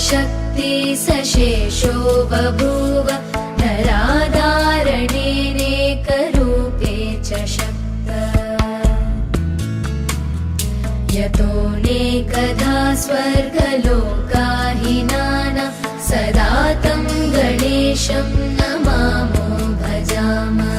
शक्ति सशेषो बभूव नराधारणेनेकरूपे च शक्त यतोऽनेकधा स्वर्गलोकाहिनाना सदा तं गणेशं नमामो भजामः।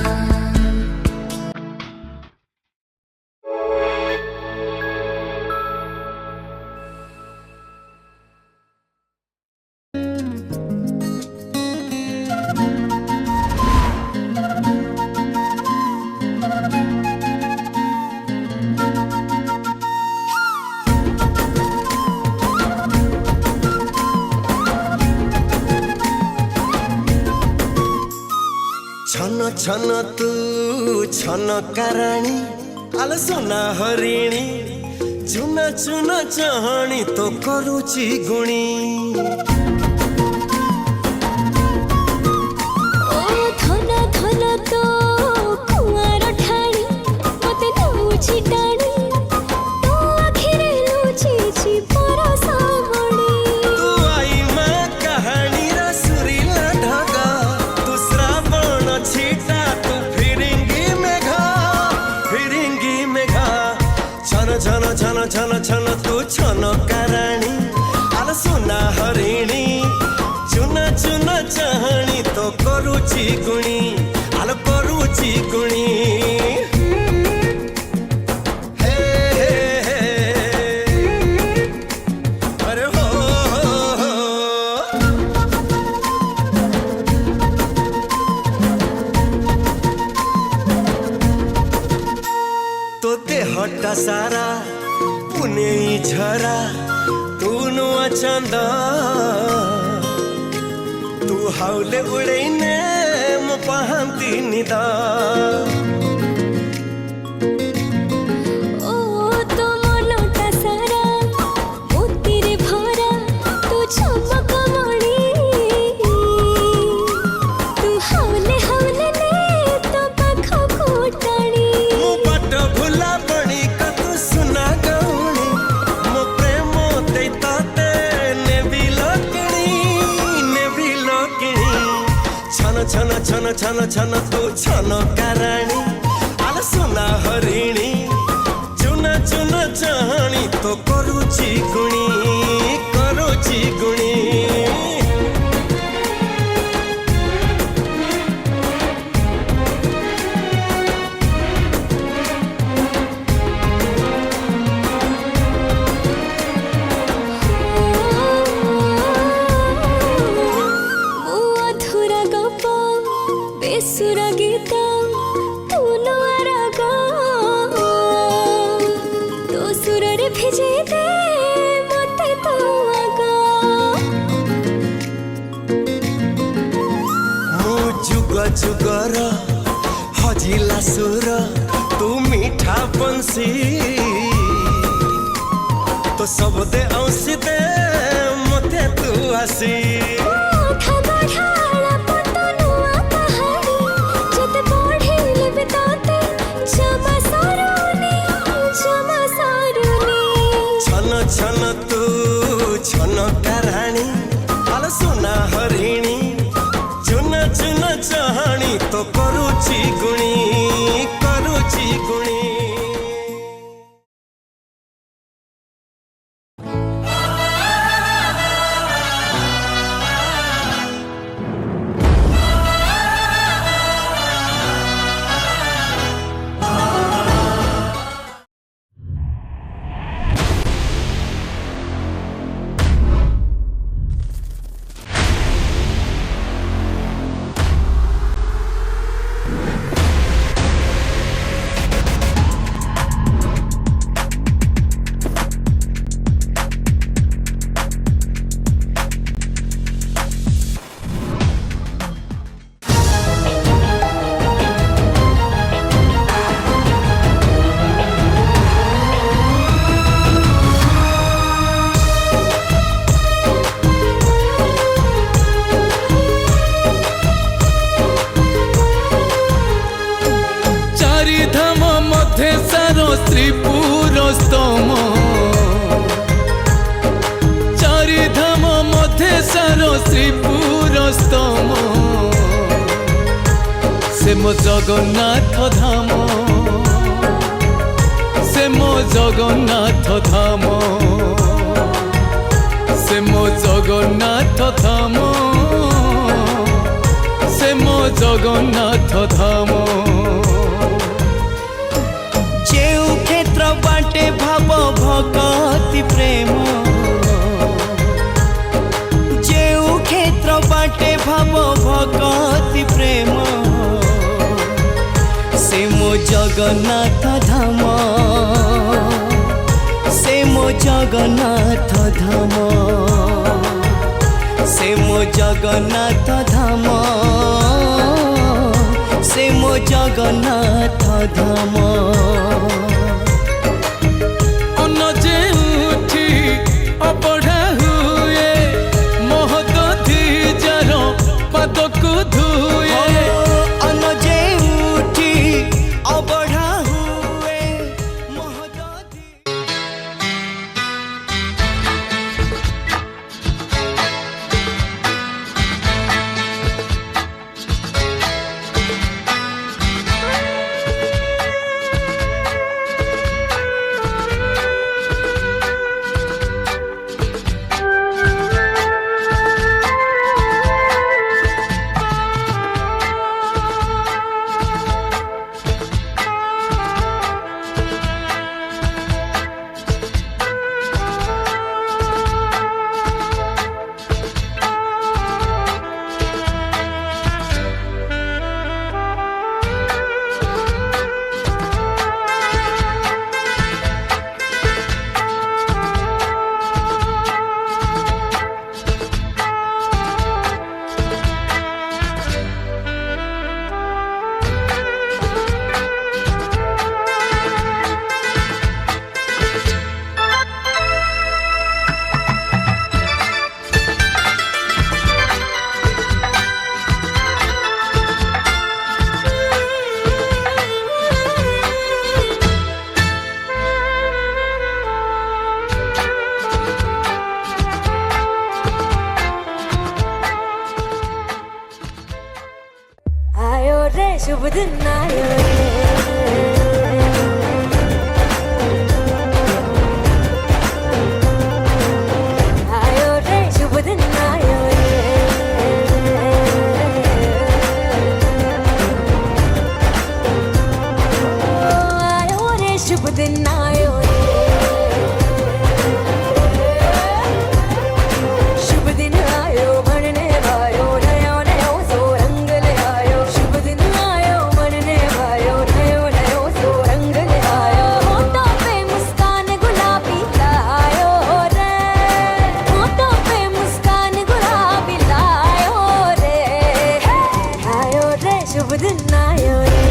छन छन तू छन कराणी आल सोना हरिणी चुना चुना चाहणी तो करुची गुणी ओ धन धन तो कुआर ठाणी मते नौची डाणी तो आखिरे लुचीची परसावणी तू आई मां कहानी रा सुरीला ढगा तू श्रावण छीटा तू फिरिंगी मेघा छन छन छन छन छन तू छन कराणी आल सोना हरिणी चुना चुना चाहणी तो करुची गुणी आल करुची गुणी हे हे हे अरे हो तो देहटा सारा पुने झरा तू नुआ चंदा तू हाउले उड़ैने मो पहांती निदा ओ तो मनटा सारा मोतीरे भरा तू चमकमणी तू हावले हावले ने तो पाख कोटाणी मो बाट भुला बणी का तू सुना गौणी मो प्रेम दैताते नेबी लोकिणी छन छन छन छन छन तू छन कराणी आल सोना हरिणी चुना चुना चाहणी तो करुची गुणी बेसुरा गीता तू राग तो सुर रे भिजे दे मते तो आगा मु जुग जुगर हजिला सुर तू मीठा बंसी तो सब दे औसी दे मते तू आसी छन तू छन कराणी आल सोना हरिणी चुना चुना चाहणी तो करुची गुणी श्रीपुरस्तम चारिधाम उत्तम से मो जगन्नाथ धाम से मो जगन्नाथ धाम से मो जगन्नाथ धाम से मो जगन्नाथ धाम जेउ क्षेत्र बाटे भाव भक्ति प्रेम जेउ क्षेत्र बाटे भाव भक्ति प्रेम से मो जगन्नाथ धाम से मो जगन्नाथ धाम से मो जगन्नाथ धाम से मो जगन्नाथ धाम अन्न जेउठी अबढ़ा हुए महदधि जार पादको धुए अन्न जेउठी अबढ़ा हुए महदधि शुभ दिन आयो रे शुभ दिन आयो रे शुभ दिन आयो शुभ दिन आयो बनने वायो नयो नयो सो रंग ले आयो शुभ दिन आयो बनने वायो नयो नयो सो रंग ले आयो होठों पे मुस्कान गुलाबी लायो रे होठों पे मुस्कान गुलाबी लायो रे आयो रे शुभ दिन आयो रे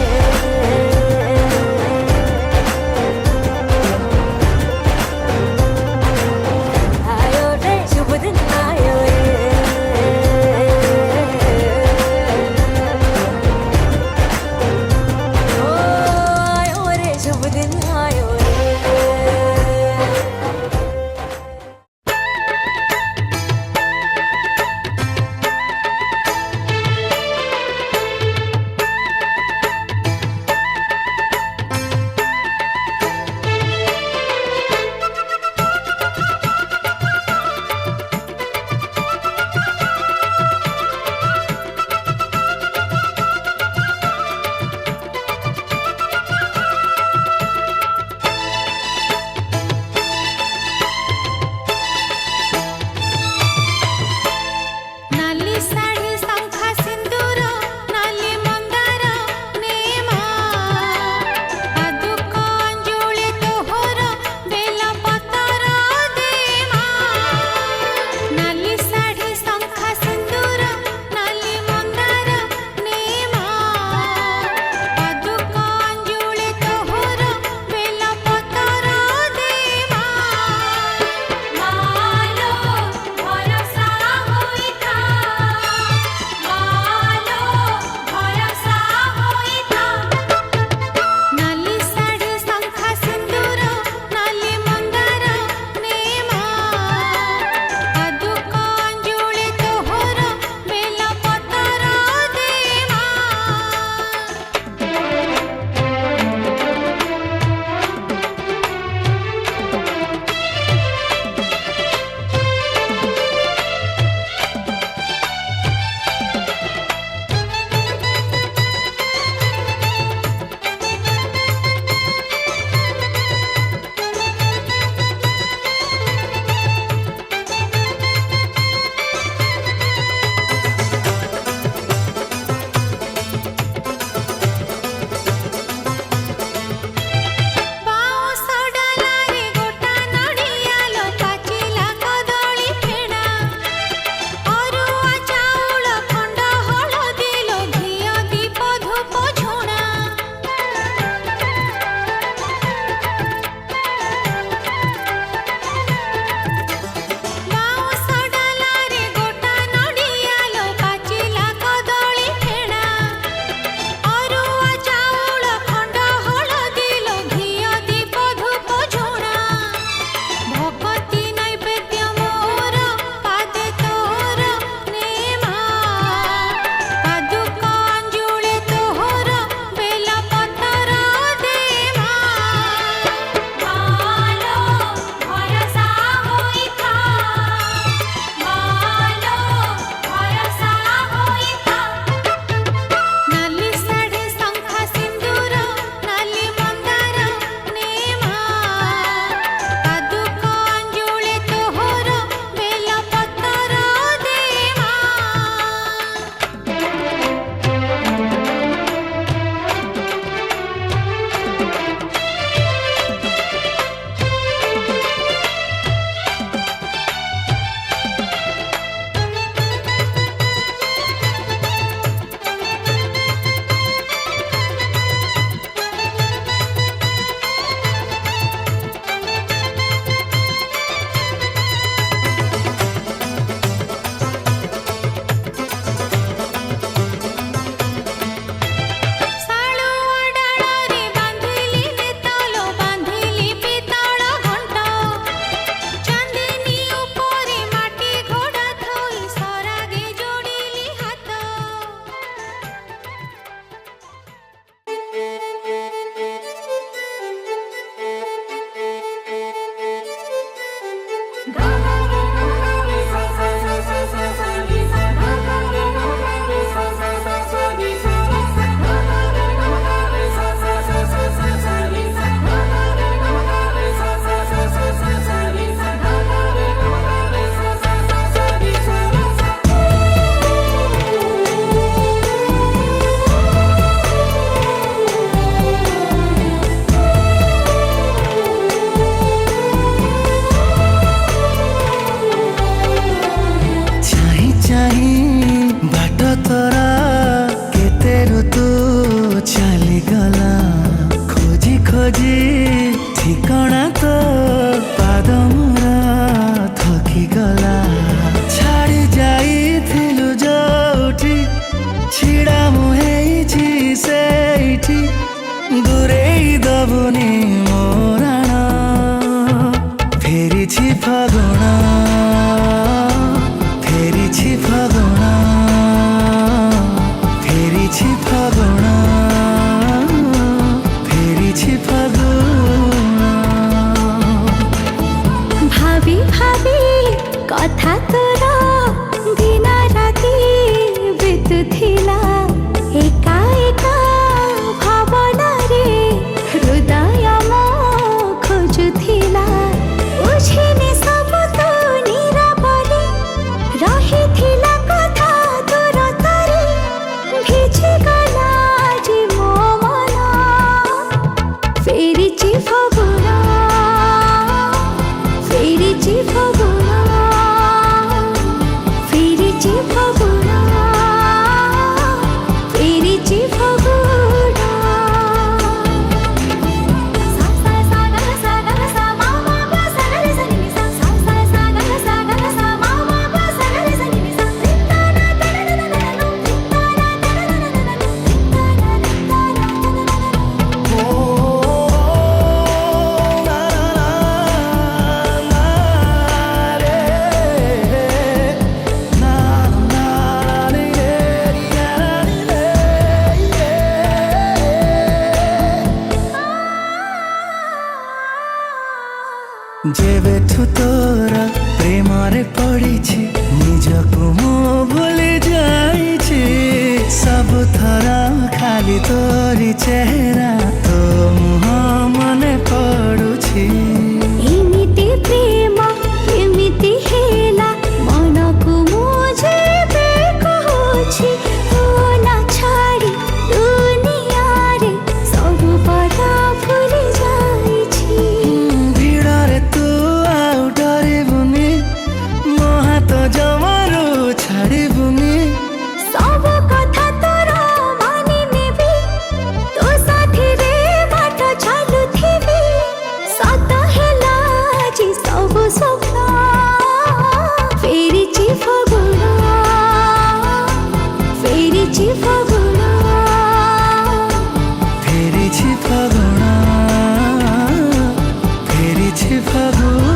कथा तोर दिन राति बीतुथिला एका एका भावनारे हृदय मो खोजुथिला बुझिनी सब तो निरापले रहिथिला कथा तोर तारे भिजी गला जी मो मन फेरिची फगुना फेरिची फगुना फेरिची फगुना फेरिची फगुना सा सा सा ग सा ग सा मा मा ग सा ग रे सा नि सा सा सा सा ग सा ग सा मा मा ग सा ग रे सा नि सा रिता ना ता ना ना ना नो रिता ना ता ना ना ना नो रिता ना रिता ना जेबेठु तोर प्रेमरे पड़िछि निजको मो भूली जाइछि सब थरा खाली तोरी चेहरा तो मुह मने पड़ुछि एमिति प्रेम एमिति हेला मनकु मुझे बेकहोछि ओ ना छाड़ी दुनिया रे सब पता भूली जाइछि भिड़रे तू आउ डरिबुनि मो हाथ जमारू छाड़िबुनि सब कथा तोर मानि नेबी तो साथी रे बाट चालुथिबी सत हेला जी सब स्वप्न फेरिची फगुना फेरिची फगुना फेरिछि फगुना फेरिछि फगुना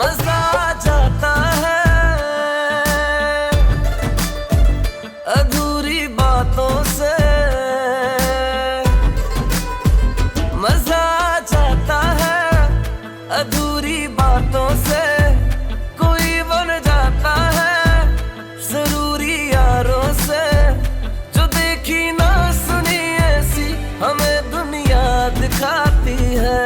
मजा जाता है अधूरी बातों से मजा जाता है अधूरी बातों से कोई बन जाता है जरूरी यारों से जो देखी ना सुनी ऐसी हमें दुनिया दिखाती है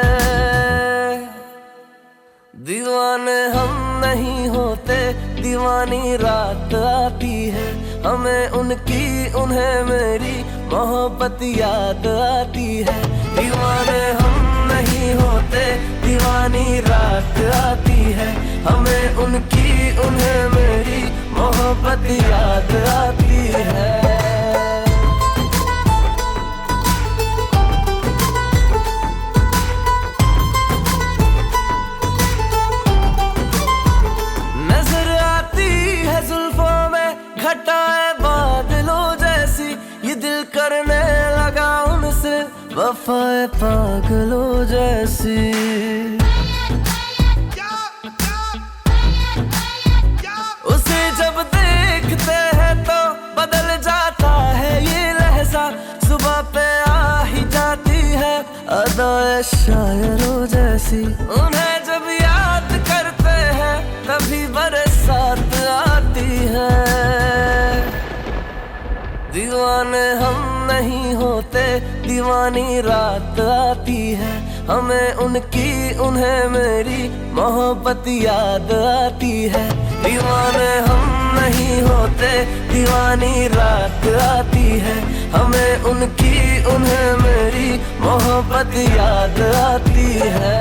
दीवाने हम नहीं होते दीवानी रात आती है हमें उनकी उन्हें मेरी मोहब्बत याद आती है दीवाने हम नहीं होते दीवानी रात आती है हमें उनकी उन्हें मेरी मोहब्बत याद आती है नजर आती है जुल्फों में घटाए बादलों जैसी ये दिल करने लगा उनसे वफाए पागलों जैसी उसे जब देखते हैं तो बदल जाता है ये लहजा सुबह पे आ ही जाती है अदाए शायरों जैसी उन्हें जब याद करते हैं तभी बरसात आती है दीवाने हम नहीं होते दीवानी रात आती है हमें उनकी उन्हें मेरी मोहब्बत याद आती है दीवाने हम नहीं होते दीवानी रात आती है हमें उनकी उन्हें मेरी मोहब्बत याद आती है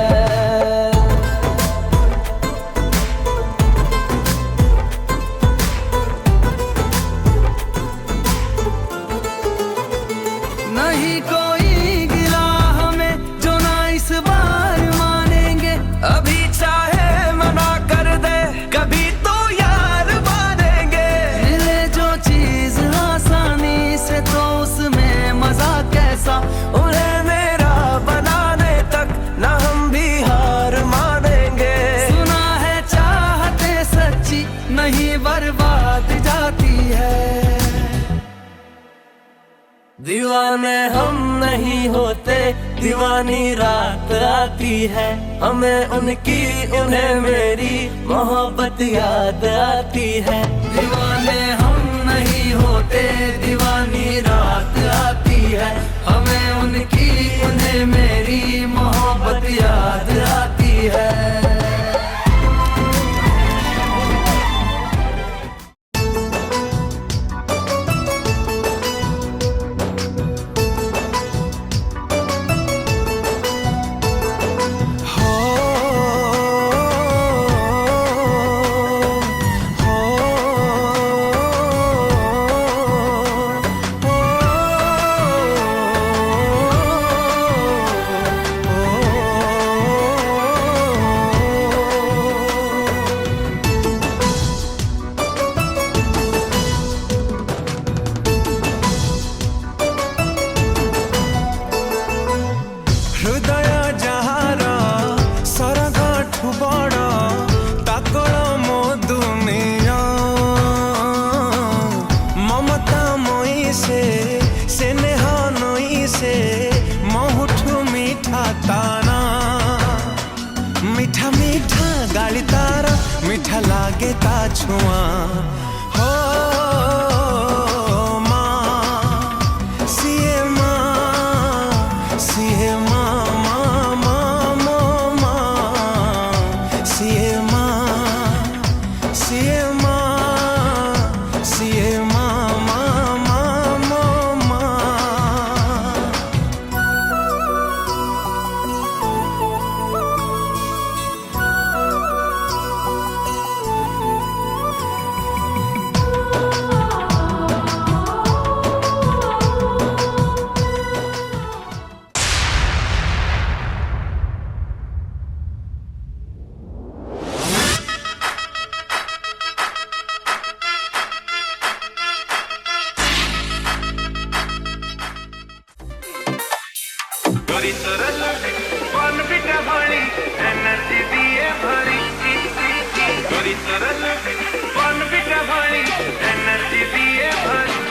नहीं कोई गिला हमें जो ना इस बार मानेंगे दीवाने हम नहीं होते, दीवानी रात आती है हमें उनकी, उन्हें मेरी मोहब्बत याद आती है। दीवाने हम नहीं होते, दीवानी रात आती है हमें उनकी, उन्हें मेरी मोहब्बत याद आती है। हृदय जहार सरगाठु बड़ ताकल मो दुनिया, ममता मई से स्नेह नई से महुठु मीठा ताना, मीठा मीठा गाली तार मीठा लागे ता छुआ हो गोरी सरल कौन बिटा भरी एनर्जी दिए भरी, गोरी सरल कौन बिटा भरी एनर्जी दिए भरी।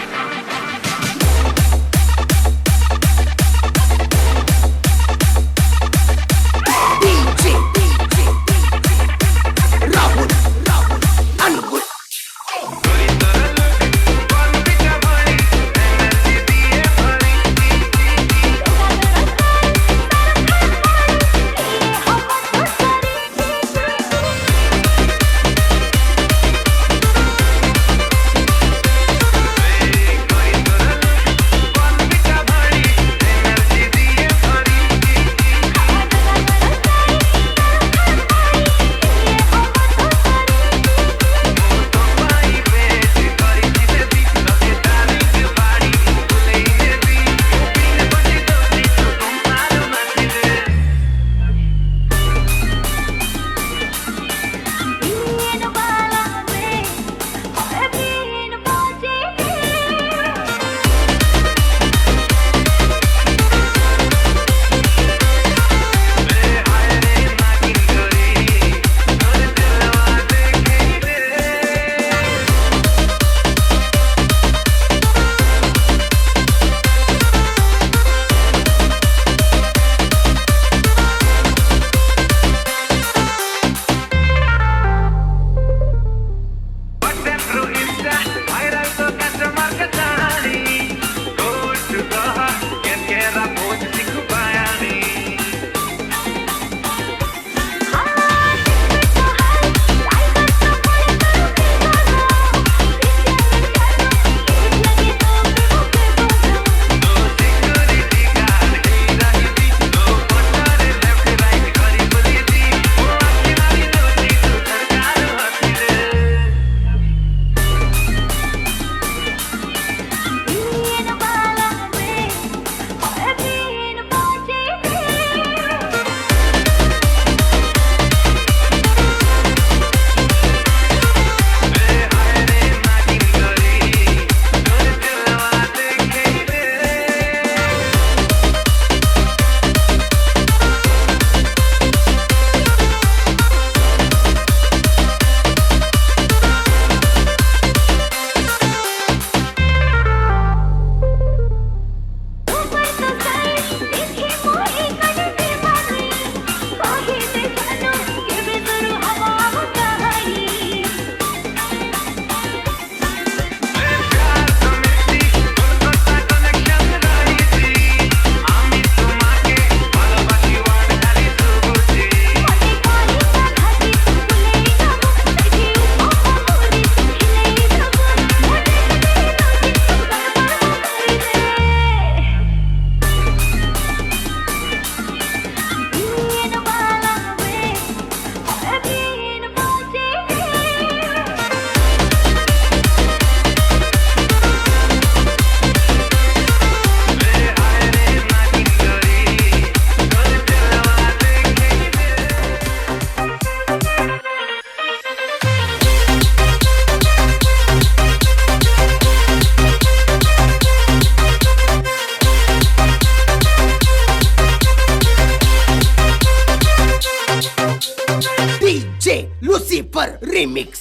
लूसीफर रिमिक्स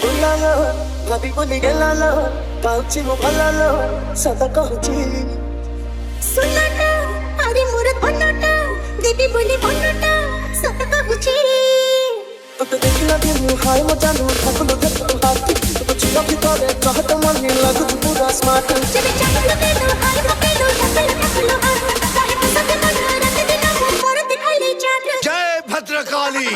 बुलालो भाभी बोली गेलालो पाउची मो भलालो सदा कहूची सुनना अरे मोर बनना देवी बोली बनना सत कहूची तो देखला दिन हाय मजा नु थकलो थकलो हाथी तो चिला भितरे चाहत मन लागु पूरा स्मार्ट जब चाहत दे दो हाय मके दो थकलो हाथ चाहे पसंद मन रात दिन मोर दिखाई ले चाट जय भद्रकाली।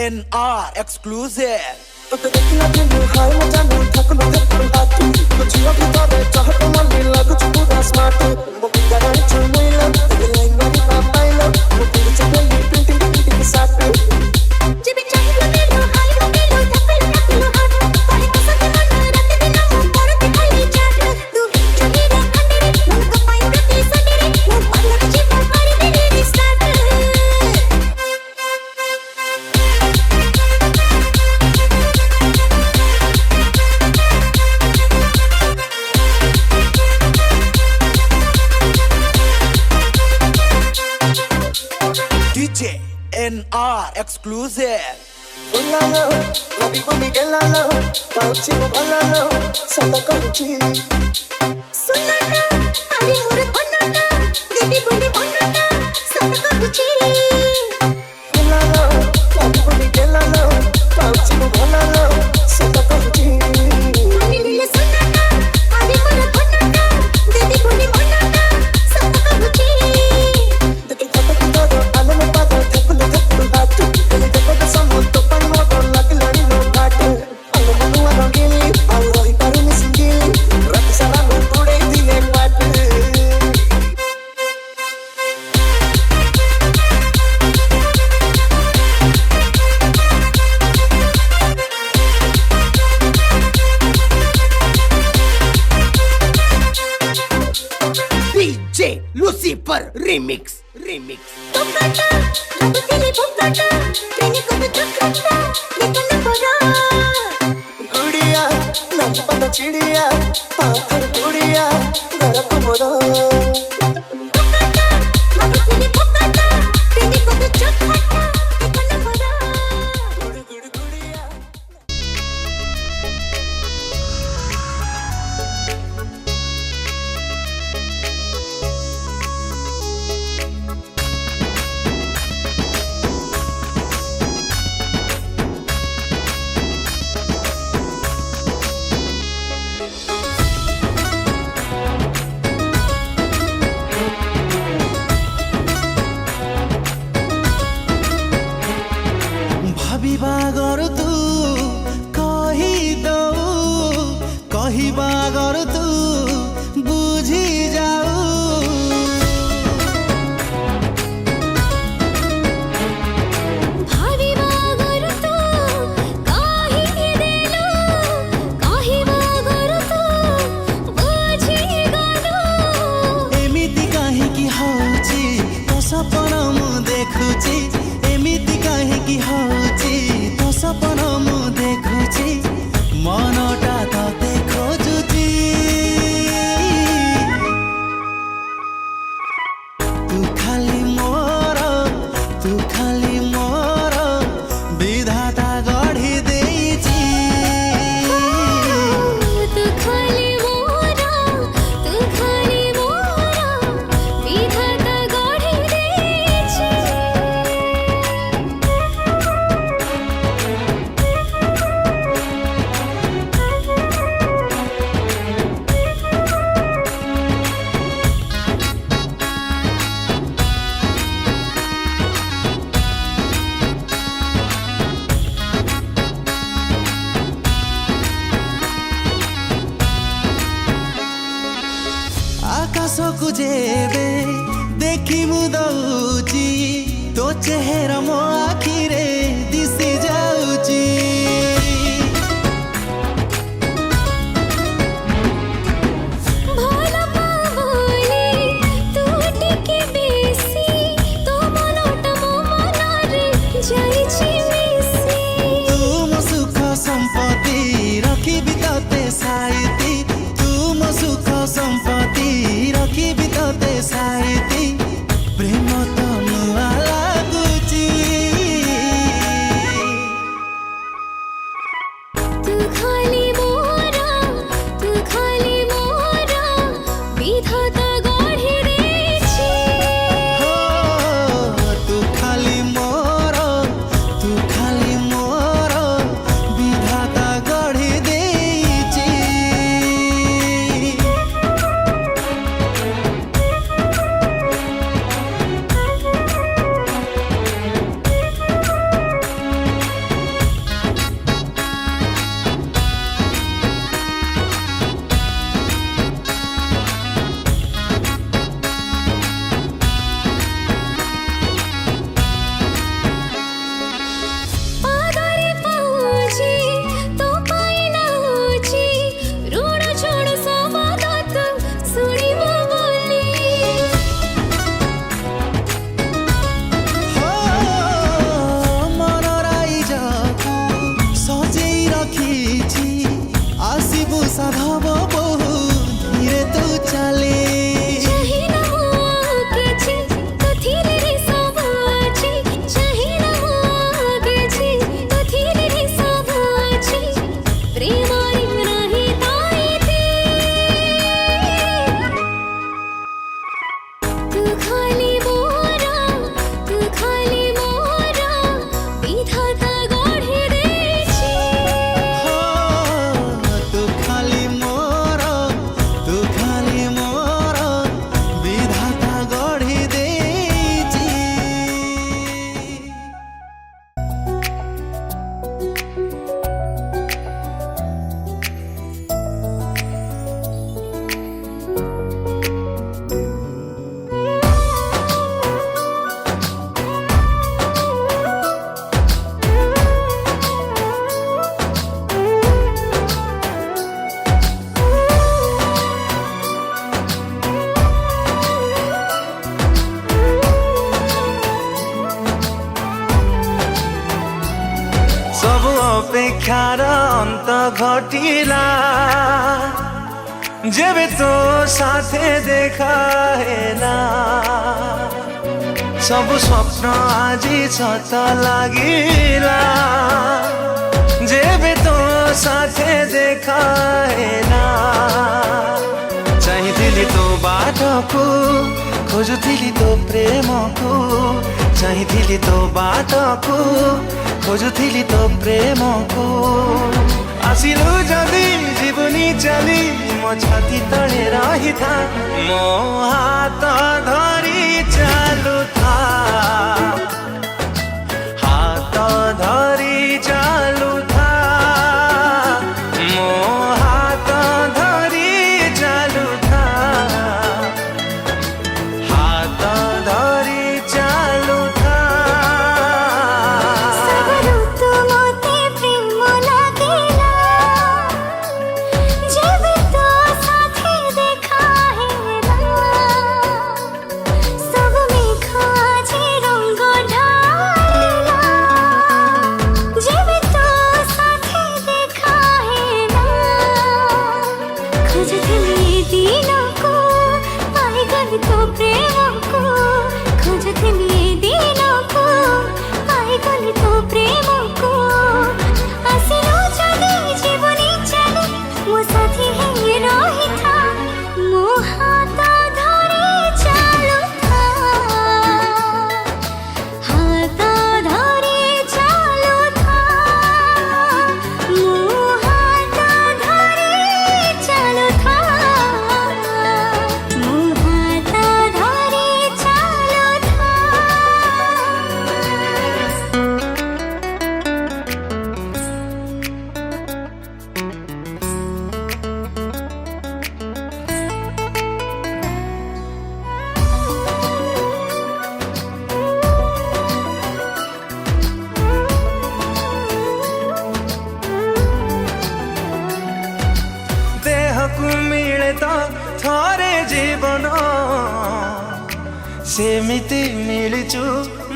NR exclusive. तो देखला दिन हाय मजा नु थकलो थकलो हाथी तो चिला भितरे चाहत मन लागु पूरा स्मार्ट मो बिगाड़ चुमैला लाइन वाली पापाइला मो पूरी चपली प्रिंटिंग साथ जब चाहत दे दो हाय मके दो थकलो हाथ चाहे पसंद मन रात दिन मोर दिखाई ले चाट तू चली रे अंधेरे मुझको पाई प्रति सनेरे मोर पलक जीवन मारी they start DJ NR exclusive. बुलालो भाभी बोली गेलालो पाउची मो भलालो सदा कहूची सुनना अरे मोर बनना देवी बोली बनना सत कहूची बुलालो भाभी बोली गेलालो पाउची मो भलालो सदा कहूची दिल सुनना अरे मोर बनना देवी बोली बनना सत कहूची देखि फटक दो आलो में पागल थकलो थकलो हाथ तेरे देखो समो तो पानी मोर लगलानी नो घाट आलो मनुआ रंगीली आलो रही पारू में सिंगीली रात सारा नो तोड़े दिले पाट DJ लूसीफर रिमिक्स तोकाटा रब तेरी भोकाटा तेने को चक्करटा लेकिन बड़ा गुड़िया नम पता चिड़िया पाथर गुड़िया घर को मोरा तोकाटा रब तेरी भोकाटा तेने को चक्करटा लेकिन बड़ा गुड़ गुड़ गुड़िया भाबिबा गर तू कहिबा गर तू बुझी जाऊ भावी बागर तो काहे देलो काहे बागर तो बुझी गलो एमिति काहेकि हौची तो सपना मु देखुची एमिति काहेकि हौची तो सपना मु देखुची मनटा तते खोजुची तू खाली मोर विधाता गढ़ी देइची तू खाली मोरा विधाता गढ़ी देछि आकाशକୁ जेबे देखि मु दउची तो चेहरा मो आखिरे दिसि जाउची अपेक्षार अंत घटिला जेबे तो साथे देखा हेला सब स्वप्न आजी सत लागिला जेबे तो साथे देखा हेला चाहिथिली तो बाटको खोजुथिली तो प्रेमको चाहिथिली तो बाटको खोजुथिली तो प्रेमको आसिलु जदि जीवनी चली मो छाती तले रही था मो हाथ धरी चालू था हाथ धरी चालू था मो हाथ धरी चालू था हाथ धरी चालू था सबरुतु मोते प्रेम लागेला जेबे तो साथे देखा हेला सब मेघा जे रंग ढालेला जेबे तो साथे देखा हेला खोजथिली दिनको पाई गली तो प्रेमको खोजथिली दिनको पाई गली तो प्रेमको आसिलो जदि जीवनी चली मो साथी हे रही था मो हाथ धरी चालू था हाथ धरी चालू था मो हाथ धरी चालू था मो हाथ धरी चालू था देहकु मिले तो थरे जीवन सेमिति मिलिचु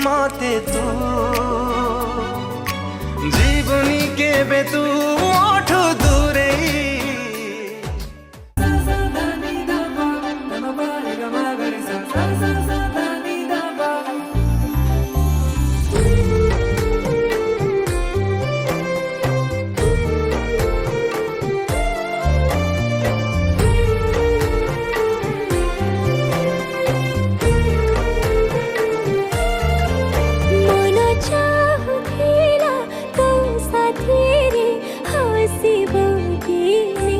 मते तू जीवनी केबे तू मोठु दूरे मन चाहुथिला तो साथी रे हसिबो दिने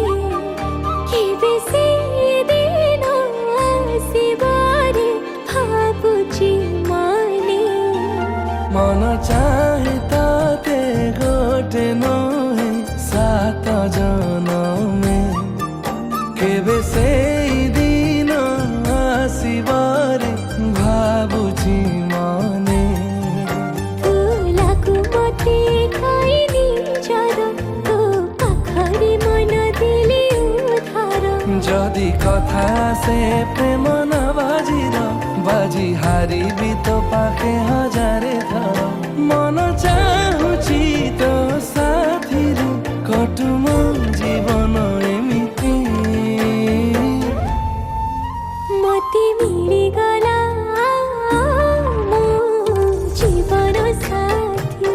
केबे से दिन आसिबो रे भाबुची माने मन चाहे ताते गोटे नहे सात जनमे केबे से दिन आसिबारे भाबुची माने तुलाकु मते खाइनी जर तो पाखरे मन दिली उधार जदि कथा से प्रेम न बाजिर बाजी हारी भी तो पाके हजारे थर मन चाहुची तो साथी रे कटुम जीवन एमिति मते मिली गला मो जीवन साथी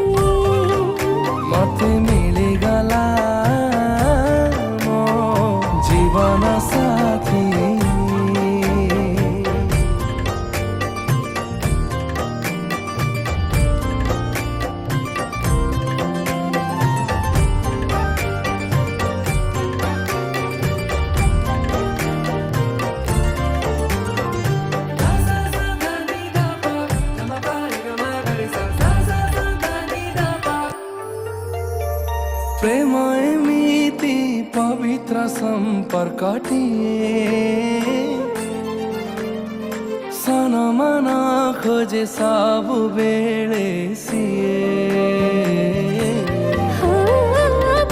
मते मिलिगला मो जीवन साथी प्रेम एमिति पवित्र सम्पर्कटिए सन मन खोजे सबु बेले सिए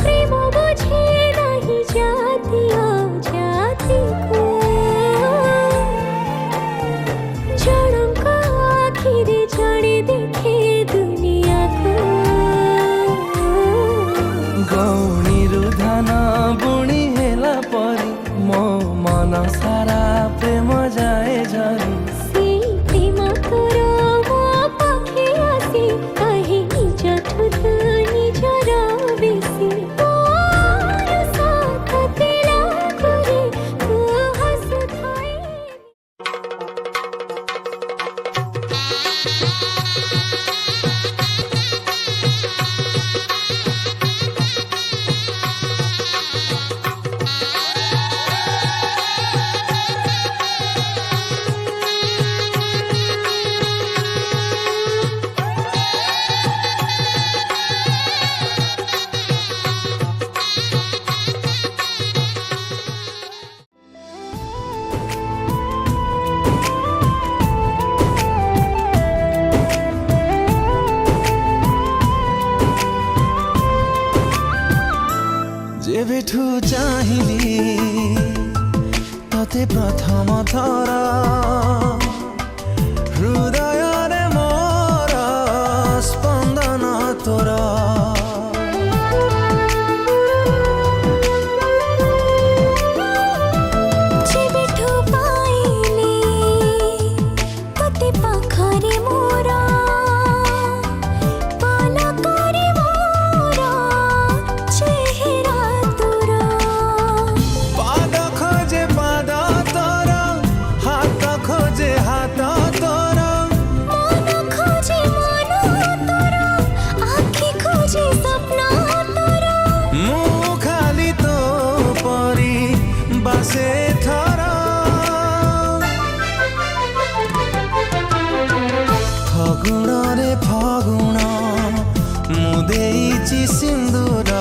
प्रेम बुझे नहीं जाति अजाति को जड़क आखिरे जड़े देखे दुनिया को जेबेठू चाहिली तते प्रथम थर हृदय रे मोर स्पंदन तोर जेबेठू पाइली तते पाखरे मोर पलकरे मोर चेहरा तोर पाद खोजे पाद तोर हाथ खोजे हाथ तोर मन खोजे मन तोर आँखी खोजे सपना तोर मु खाली तो परी बासे थर फगुण रे फगुण मु देइछि सिंदूर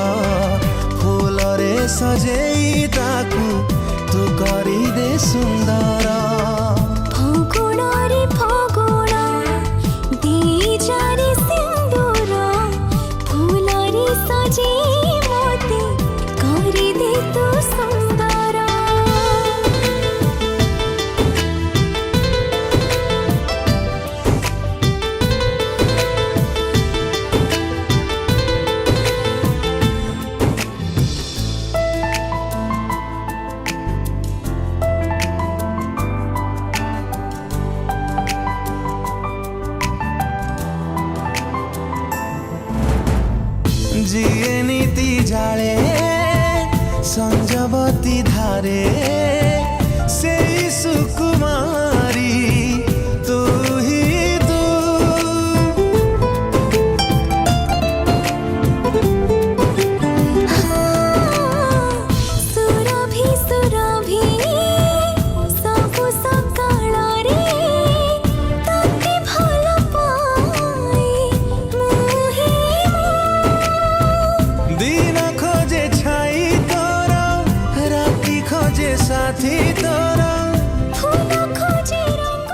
फूल रे सजेई ताकू तू करी दे सुंदर फगुणरे फगुण देई जारे सिंदूर फूलरे सजेई मोते करि दे तू सुंदर जिए नीति जाले संजवती धारे से सुकुमारी तू ही तू सुरभि सुरभि सबु सकाଳରେ तते भल पाए मुहे दिन खोजे छाई तोर राति खोजे साथी तोर फूल खोजे रंग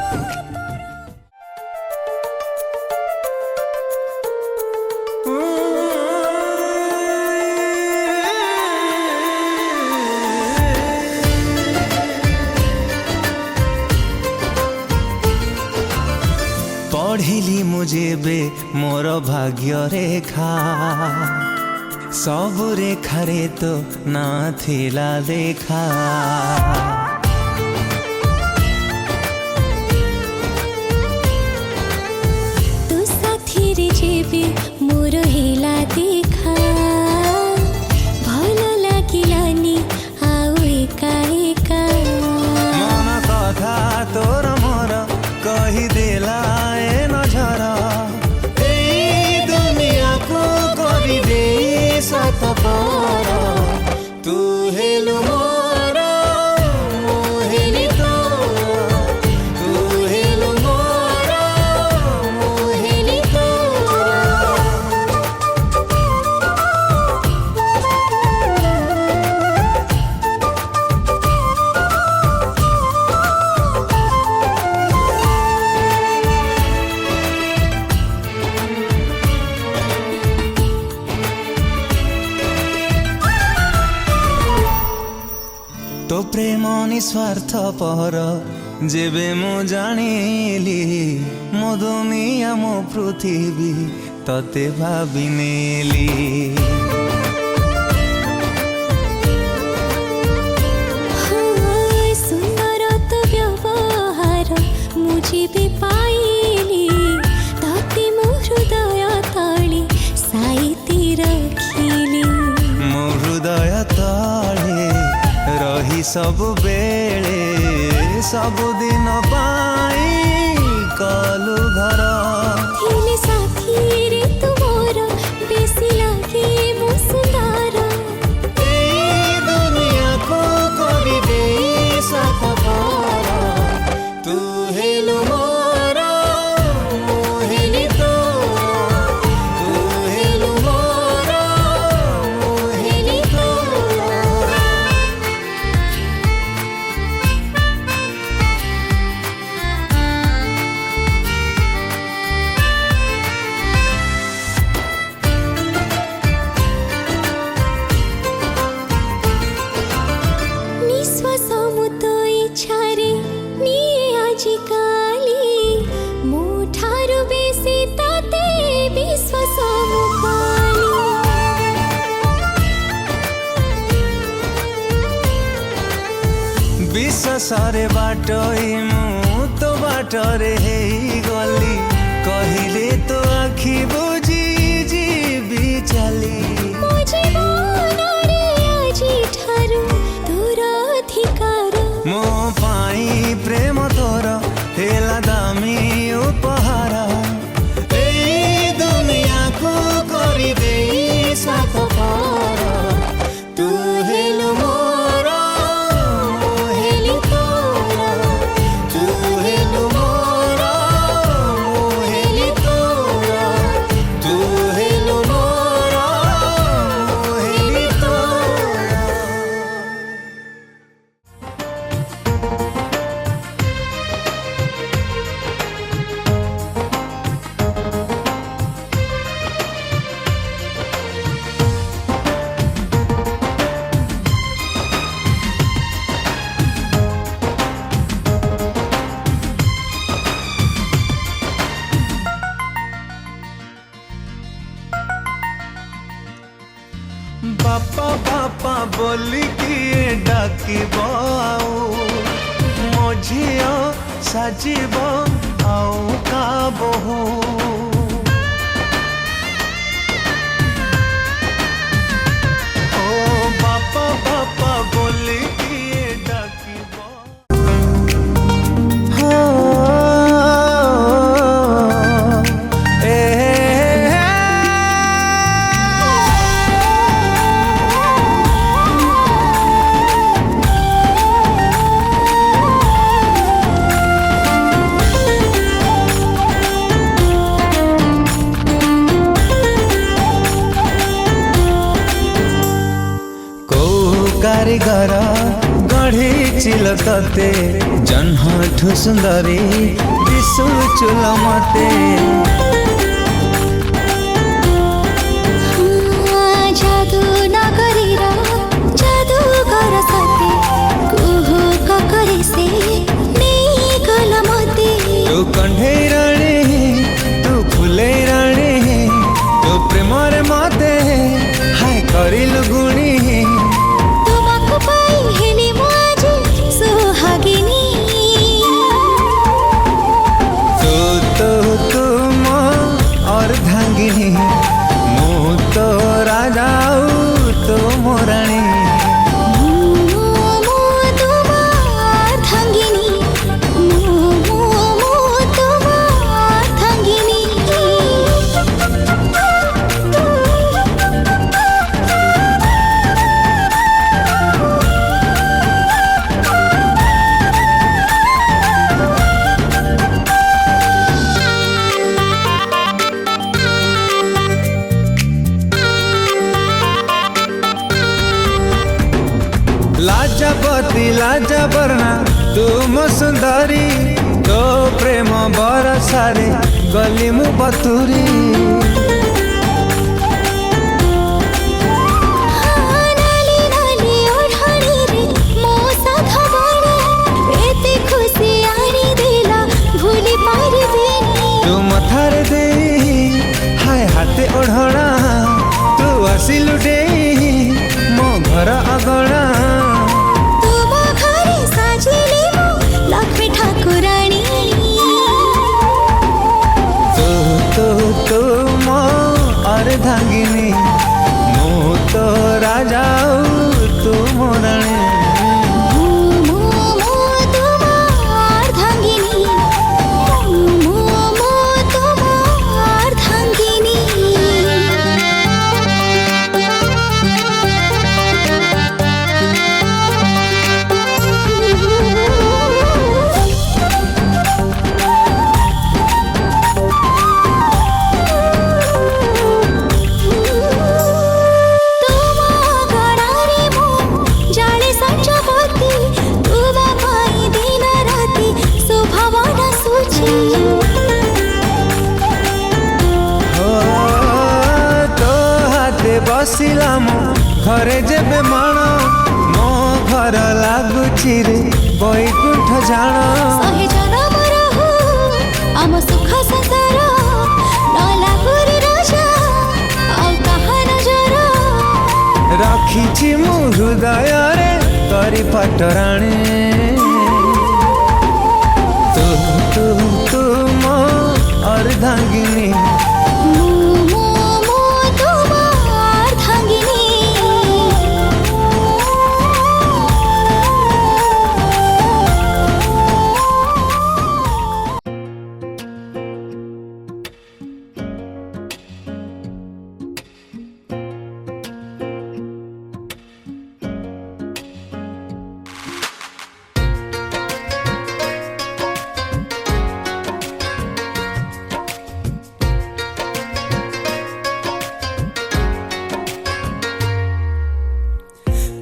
पढ़िली मुझे बे मोर भाग्य रेखा सब रेखारे तो ना थिला लेखा तू साथी रे जेबे मोर हेला देखा भल लागिलानी आउ एका एका मन कथा तोर मोर कही देला ए नजर एई दुनिया को करी दे सात पार तू हेलु मोर मु हेली तोर तू हेलु मोर मु हेली तोर तो प्रेम निस्वार्थ पर जेबे मु जानिली मो दुनिया मो पृथ्वी तते भाबी नेली सुंदर तो व्यवहार मुझे भी पाइली ताते मो हृदय तले साइती रखिली मो हृदय तले रही सब बेले सब दिन पाई कलु घर थिले साथी रे तुमोर बेसी लागे मो सुंदर एई दुनिया को करी दे सात पार तू हेलु मोर मु हेली तोर तू हेलु मोर मु हेली तोर सरे बाटोई मु तो बाटरे हेई गली कहिले तो आखि बुझी जीवी चली ମୋ ଜୀବନରେ ଆଜିଠାରୁ ତୋର ଅଧିକାର मो पाई प्रेम तोर हेला दामी उपहार एई दुनिया को करी दे साथ पार तू हेलु मोर मो हेली तोर तू हेलु मोर मो हेली तोर तू हेलु मोर मो हेली तोर बापा बापा बोली किए डाकिब आउ मो झियो साजिब आउ का बहु ओ बापा बापा बोली किए डाकिब हो कारीगर गढ़ी चिल तते जन्हठु सुंदरी दिशु चुल मते जादू नगरीर जादूगर सते कुहू ककरे से नहीं गल मते तू कंढेई राणी तू फुलेई राणी तू प्रेमरे मते हाय करिलु गुणी तुमको पाई हेली मो आजी सुहागिनी तू तो तुम और धांगिनी मु तो राजा तो मोराणी मो तुमार धांगिनी मो तुमार धांगिनी लाजपति लाजबर्णा तुम सुंदरी तो प्रेम बरसारे गली मु बतुरी नाली नाली ओढ़ाणी रे मो साधा बाणी एते खुशी आनी देला भूली पारिबिनी तू मथारे दे हाय हाथे ओढ़णा तू आसिलु डे मो घर अगणा तुम घरे साजिली मो लक्ष्मी ठाकुराणी तू मो अर्धांगिनी मु तो राजा तू मोराणी मो तुमार धांगिनी मो तुमार धांगिनी बसिला मो घरे जेबे माण मो घर लागुची रे बैकुंठ जाण सहे जनम रहू आम सुख संसार न लागुरी राजा आउ कहा नजर रखिछि मु हृदय रे करी पटराणी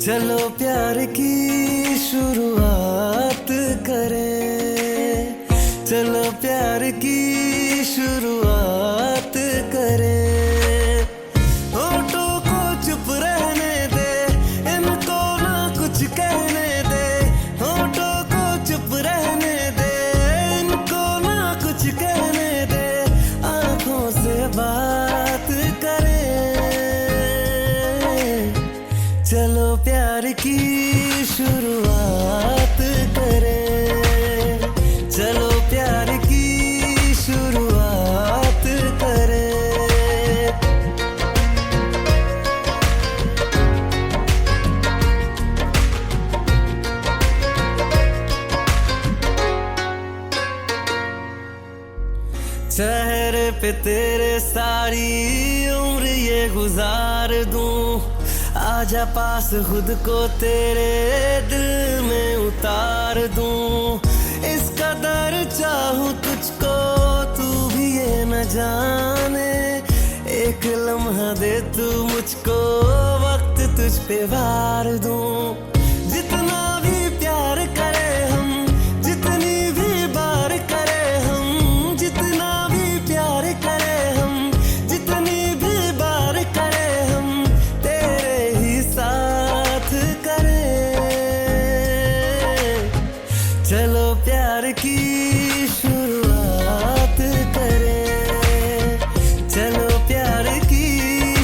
चलो प्यार की शुरुआत करें, चलो प्यार की शुरुआत करें। होठों को चुप रहने दे, इनको ना कुछ कहने दे। होठों को चुप रहने दे, इनको ना कुछ कहने दे। आंखों से बात करें, चलो प्यार की शुरुआत करें, चलो प्यार की शुरुआत करें। चेहरे पे तेरे सारी उम्र ये गुजार दूं। आजा पास खुद को तेरे दिल में उतार दूं। इस कदर चाहूं तुझको तू भी ये न जाने। एक लम्हा दे तू मुझको, वक्त तुझ पे वार दूं। जितना भी प्यार करे हम, जितनी भी बार करे हम, जितना भी प्यार करे हम, जितनी भी बार करे हम, तेरे ही साथ करें। चलो प्यार की शुरुआत करें, चलो प्यार की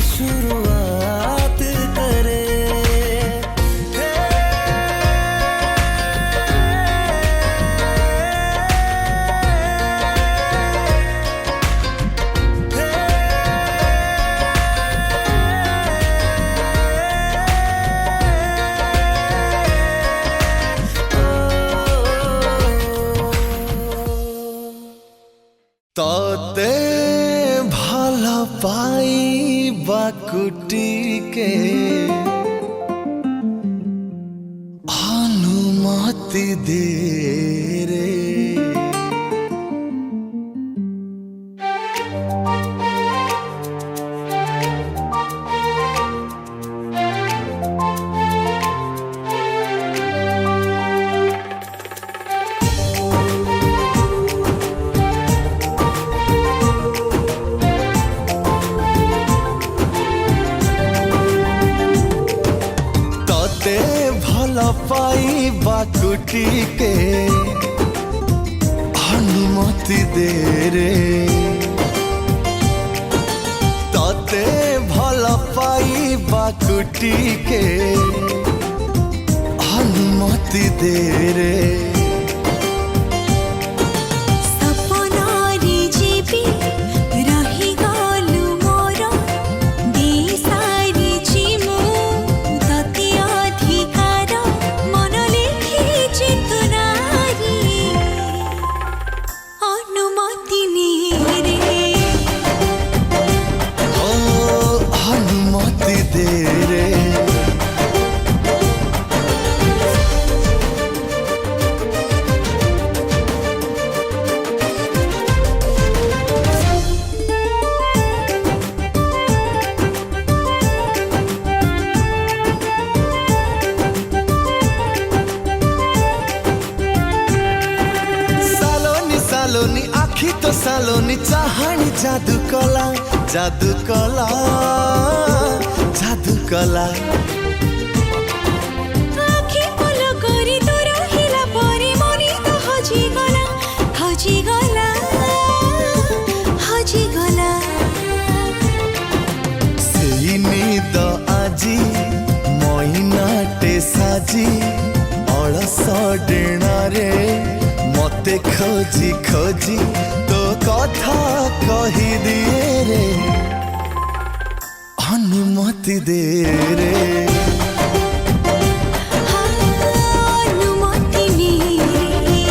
शुरुआत करें। तोते भला पाई बाकुटी के अनुमति दे रे। तोते भला पाई बाकुटी के अनुमति दे रे। तोते भला पाई बाकुटी के अनुमति दे रे। सपनारी जीवी रही गलु मोर, देसारी जीमु तते अधिकार। मन लिखिछि तु नारी, अनुमति ने रे। ओ अनुमति दे रे। सालोनी सालोनी आखी तो सालोनी चाहनी जादू कला, जादू कला, जादू कला। आखि पल करी तो रहिला परे मनी तो हजी गला, हजी गला, हजी गला। सेई निद आजी मईनाटे साजी अलस डेणारे मते खोजी खोजी तो कथा कही दिए रे। अनुमति दे रे। अनुमति ने रे।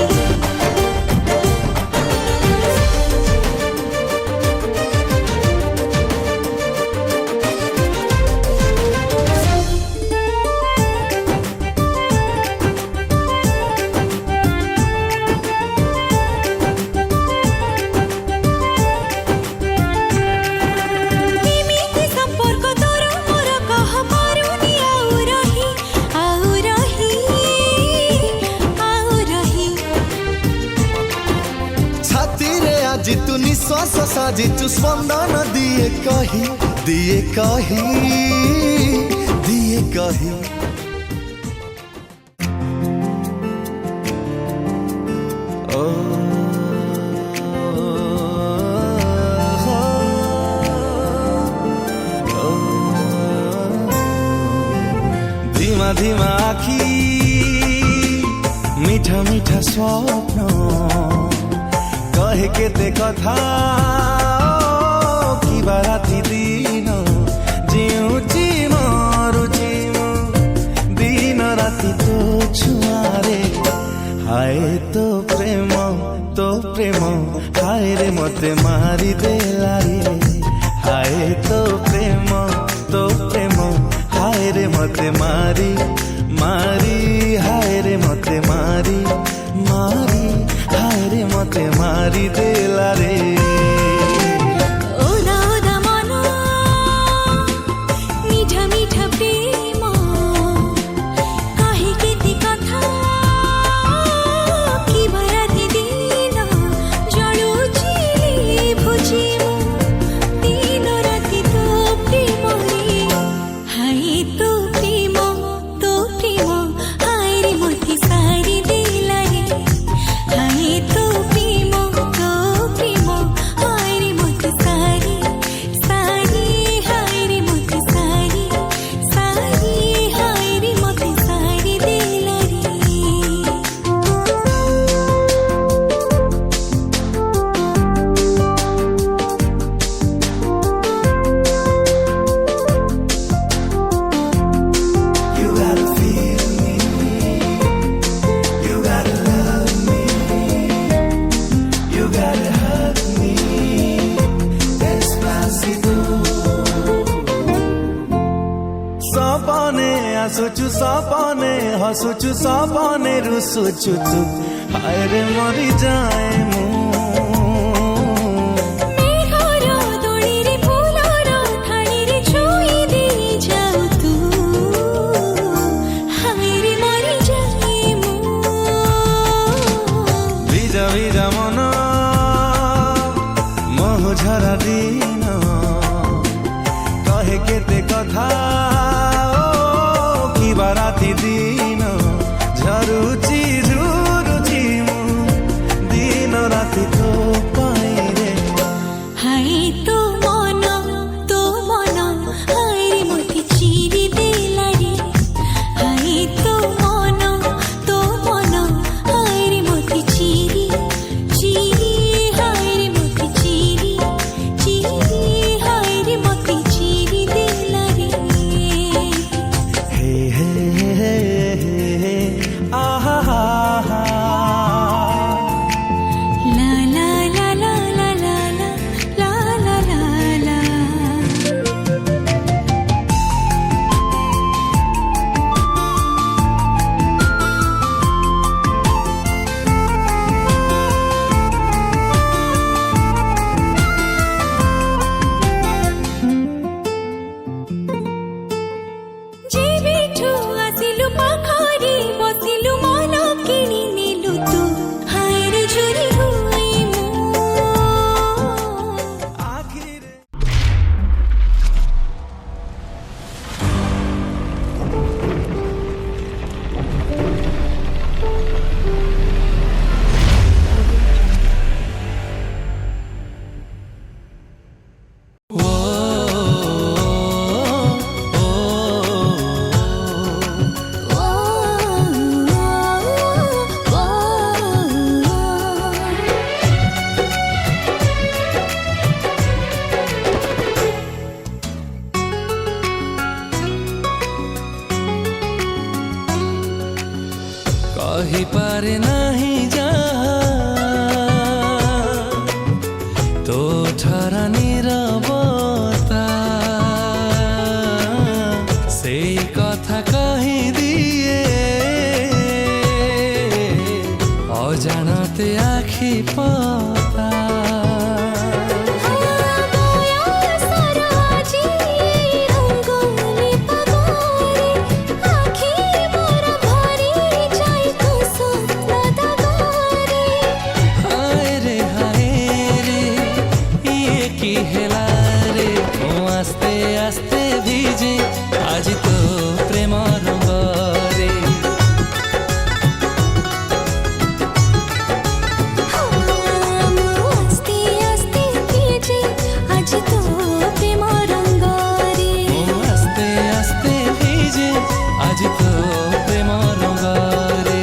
एमिति संपर्क तोर मोर कह पारुनी हास साजिचु स्पंदन दिए कही दिए कही दिए कही ओ धीमा धीमा आखी मीठा मीठा स्वप्न कहे केते कथा कि राति दिन जिउची मरुची दिन राति तो छुआरे हाय तो प्रेम हाय रे मते मारी देला रे हाय तो प्रेम हाय रे मते मारी मारी हाय रे मते मारी मारी हाय रे मते मारी देला रे ओदा ओदा मना मीठा मीठा प्रेम काहे केते कथा कि राति दिन जळुची भुजी दिन राति तो प्रेम रे हाय तो प्रेम हाय रे मते सारी देला रे हाय तो प्रेम हाय रे मते सारी सारी हाय रे मते सारी सारी हाय रे मते सारी देला रे You gotta feel me, you gotta love me, you gotta hug me, despacito. सपने आसुचु सपने हसुचु सपने रुसुचु तू हाय रे मरी जाए मु मेघर दोळीरे फुलर ठाणीरे छुई देई जाऊ तू हाय रे मरी जाए मु ভিজা ভিজা মন মোহ ঝরা দিন কহে কেতে কথা কি রাতি দিন ঝরুচি ঝুরুচি মু দিন রাতি তো পাই রে हाय तो मन हाय रे मते चिरी देला रे हाय तो मन हाय रे मते चिरी हाय रे मते चिरी हाय रे मते चिरी देला रे हे हे हे हे आहा हा हा ला ला ला ला ला ला ला ला ला ला जे बिठु आसिलु पाखरी बसिलु मन किनी नेलु तू हाय रे झुरी हुई मु आखिर कही पारे नहीं जा तो ठरा नीरवता से कथा कही दिए अजानते आखि पता आखी मोर भरी जाई तो स्वप्न दागा आस्ते भिजे आज तो प्रेम रंगरे आस्ते आस्ते भिजे आज तो प्रेम रंगरे आस्ते आस्ते भिजे आज तो प्रेम रंगरे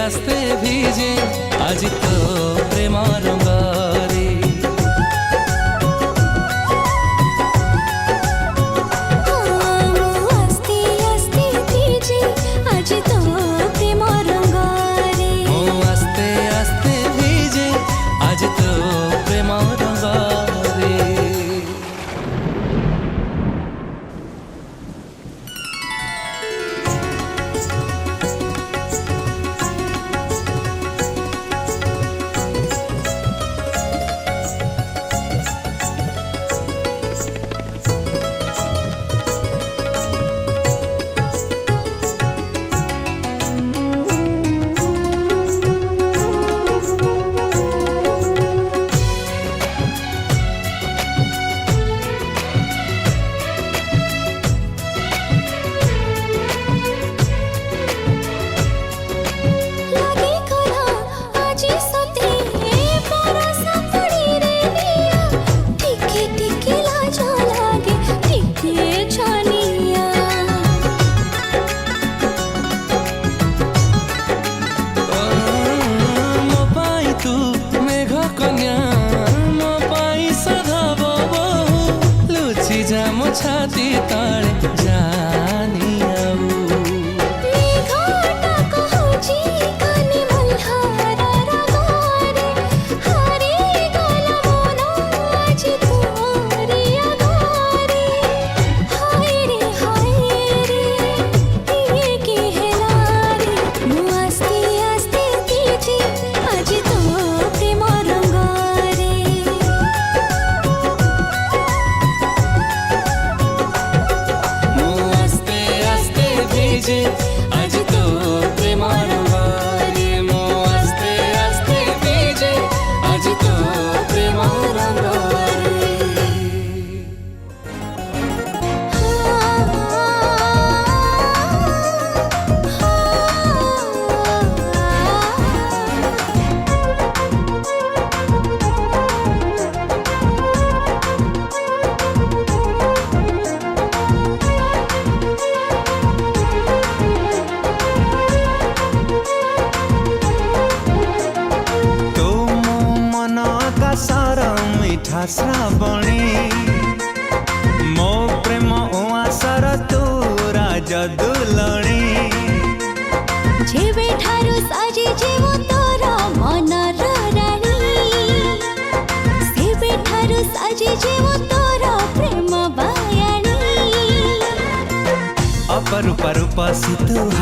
आस्ते भिजे आज तो प्रेम रंगरे आस्ते आस्ते भिजे आज तो प्रेम रंगरे आस्ते आस्ते भिजे आज तो प्रेम रंगरे छाती ताले जानी आऊ मेघाटा कहूची कानी मल्हारा रागारे हरे गला मोनो आज तोरी अगारे हाय रे ये की हेलारे मु आस्ते आस्ते भिजे आज तो प्रेम रंगरे आज तो प्रेम रंगरे मो आस्ते आस्ते भिजे आज तो प्रेम रंगरे श्रावणी मो प्रेम उआसर तोरा जदुलणी जेबे ठारू साजे जेवो तोरा मनर राणी सेबे ठारू साजे जेवो तोरा प्रेम बायाणी अपरूप रूप सितु ह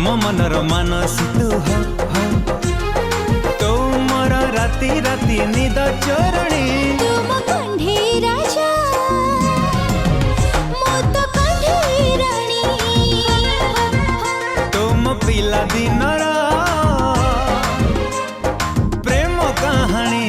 मो मनर मानसी तु ह तोमर राति राति निद चोरणी तुम कंढे राजा मो तो कंढे राणी तुम पिला दिनर प्रेम कहानी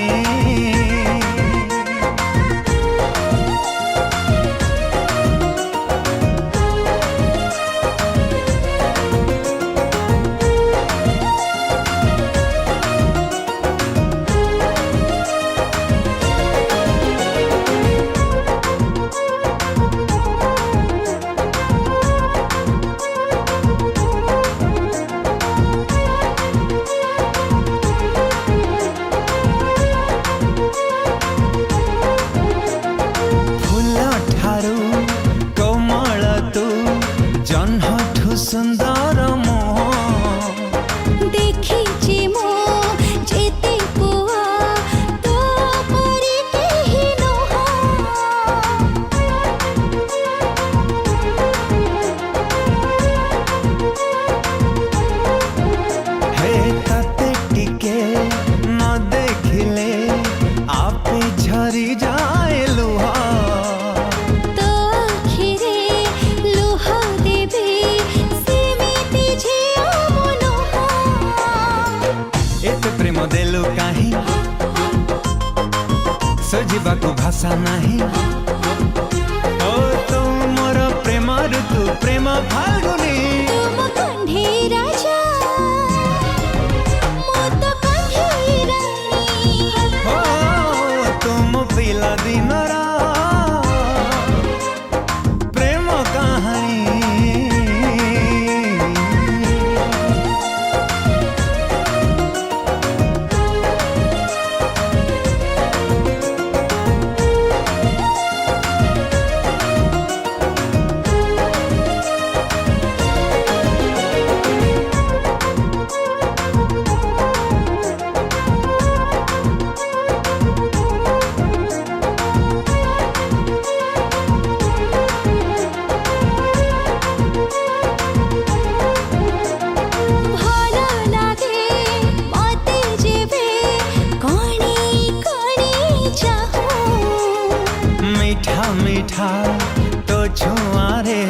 କହିବାକୁ ଭାଷା ନାହିଁ ଓ ତୁ ମୋର ପ୍ରେମ ଋତୁ ପ୍ରେମ ଫାଲ୍ଗୁନି तुम कंढी राजा मो तो कंढी रानी ଓ ତୁମ ପିଲା ଦିନର ପ୍ରେମ କାହାଣୀ ভালো লাগে মতে যেবে কোণে কোণে চাহো मीठा मीठा तो छुआ रे